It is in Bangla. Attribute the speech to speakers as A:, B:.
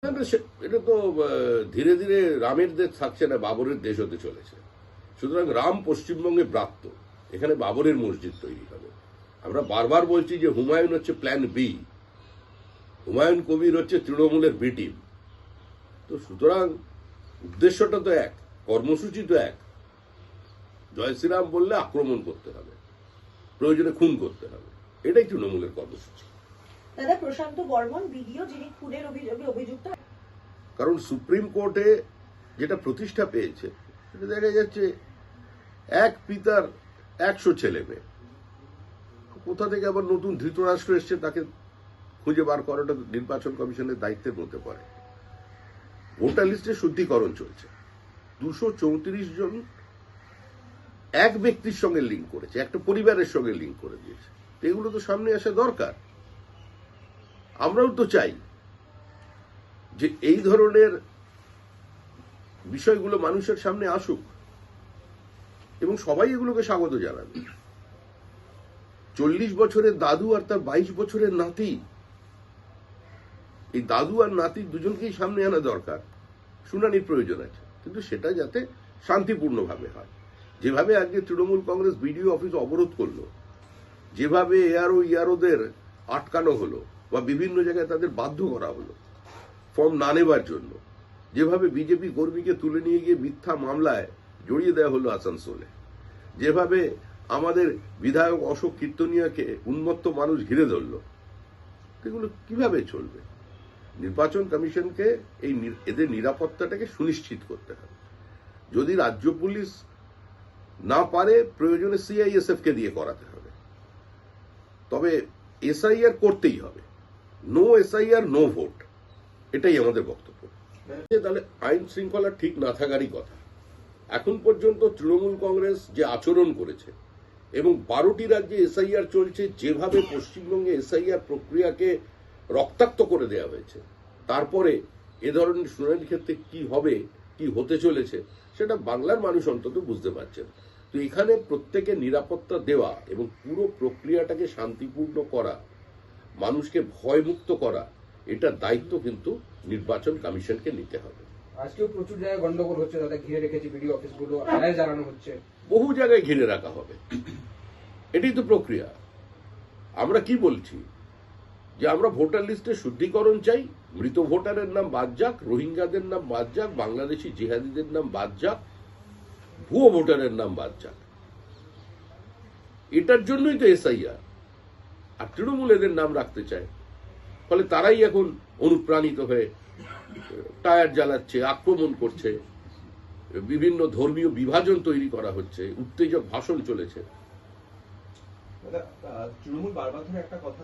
A: এটা তো ধীরে ধীরে রামের দেশ থাকছে না, বাবরের দেশ হতে চলেছে। সুতরাং রাম পশ্চিমবঙ্গে ব্রাত্য, এখানে বাবরের মসজিদ তৈরি হবে। আমরা বারবার বলছি যে হুমায়ুন হচ্ছে প্ল্যান বি, হুমায়ুন কবির হচ্ছে তৃণমূলের বি টিম। তো সুতরাং উদ্দেশ্যটা তো এক, কর্মসূচি তো এক। জয় শ্রীরাম বললে আক্রমণ করতে হবে, প্রয়োজনে খুন করতে হবে, এটাই তৃণমূলের কর্মসূচি।
B: দাদা, প্রশান্ত বর্মন ভিডিও যিনি খুনের অভিযোগে অভিযুক্ত,
A: কারণ সুপ্রিম কোর্টে যেটা প্রতিষ্ঠা পেয়েছে সেটা দেখা যাচ্ছে এক পিতার 100 ছেলে মেয়ে। কোথা থেকে আবার নতুন ধৃতরাষ্ট্র এসছে তাকে খুঁজে বার করাটা নির্বাচন কমিশনের দায়িত্বের মধ্যে পড়ে। ভোটার লিস্টে শুদ্ধিকরণ চলছে, 234 জন এক ব্যক্তির সঙ্গে লিঙ্ক করেছে, একটা পরিবারের সঙ্গে লিঙ্ক করে দিয়েছে। এগুলো তো সামনে আসা দরকার। আমরাও তো চাই যে এই ধরনের বিষয়গুলো মানুষের সামনে আসুক এবং সবাই এগুলোকে স্বাগত জানাবে। 40 বছরের দাদু আর তার 22 বছরের নাতি, এই দাদু আর নাতি দুজনকেই সামনে আনা দরকার, শুনানির প্রয়োজন আছে, কিন্তু সেটা যাতে শান্তিপূর্ণভাবে হয়। যেভাবে আজকে তৃণমূল কংগ্রেস বিডিও অফিস অবরোধ করলো, যেভাবে এআরও ইয়ারোদের আটকানো হলো বা বিভিন্ন জায়গায় তাদের বাধ্য করা হলো ফর্ম না নেবার জন্য, যেভাবে বিজেপি কর্মীকে তুলে নিয়ে গিয়ে মিথ্যা মামলায় জড়িয়ে দেওয়া হলো আসানসোলে, যেভাবে আমাদের বিধায়ক অশোক কীর্তনিয়াকে উন্মত্ত মানুষ ঘিরে ধরল, এগুলো কিভাবে চলবে? নির্বাচন কমিশনকে এদের নিরাপত্তাটাকে সুনিশ্চিত করতে হবে। যদি রাজ্য পুলিশ না পারে, প্রয়োজনে সিআইএসএফ কে দিয়ে করাতে হবে। তবে এসআইআর করতেই হবে, নো এসআইআর নো ভোট, এটাই আমাদের বক্তব্য। তাহলে আইন শৃঙ্খলা ঠিক না থাকারই কথা। এখন পর্যন্ত তৃণমূল কংগ্রেস যে আচরণ করেছে এবং 12টি রাজ্যে এসআইআর চলছে, যেভাবে পশ্চিমবঙ্গে এসআইআর প্রক্রিয়াকে রক্তাক্ত করে দেওয়া হয়েছে, তারপরে এ ধরনের শুনানির ক্ষেত্রে কি হবে, কি হতে চলেছে, সেটা বাংলার মানুষ অন্তত বুঝতে পারছেন। তো এখানে প্রত্যেকে নিরাপত্তা দেওয়া এবং পুরো প্রক্রিয়াটাকে শান্তিপূর্ণ করা, মানুষকে ভয়মুক্ত করা, এটার দায়িত্ব কিন্তু নির্বাচন কমিশনকে নিতে হবে।
C: আজকেও প্রচুর জায়গায় গন্ডগোল হচ্ছে, দাদা ঘিরে রেখেছে বিডিও অফিসগুলো, আড়াই জানানো হচ্ছে,
A: বহু জায়গায় ঘিরে রাখা হবে, এটাই তো প্রক্রিয়া। আমরা কি বলছি যে আমরা ভোটার লিস্টে শুদ্ধিকরণ চাই, মৃত ভোটারের নাম বাদ যাক, রোহিঙ্গাদের নাম বাদ যাক, বাংলাদেশি জিহাদিদের নাম বাদ যাক, ভুয়ো ভোটারের নাম বাদ যাক। এটার জন্যই তো এসআইআর। আর তৃণমূল এদের নাম রাখতে চায়, ফলে তারাই এখন অনুপ্রাণিত হয়ে টায়ার জ্বালাচ্ছে, আক্রমণ করছে, বিভিন্ন ধর্মীয় বিভাজন তৈরি করা হচ্ছে, উত্তেজক ভাষণ চলেছে।
D: তৃণমূল বারবার ধরে একটা কথা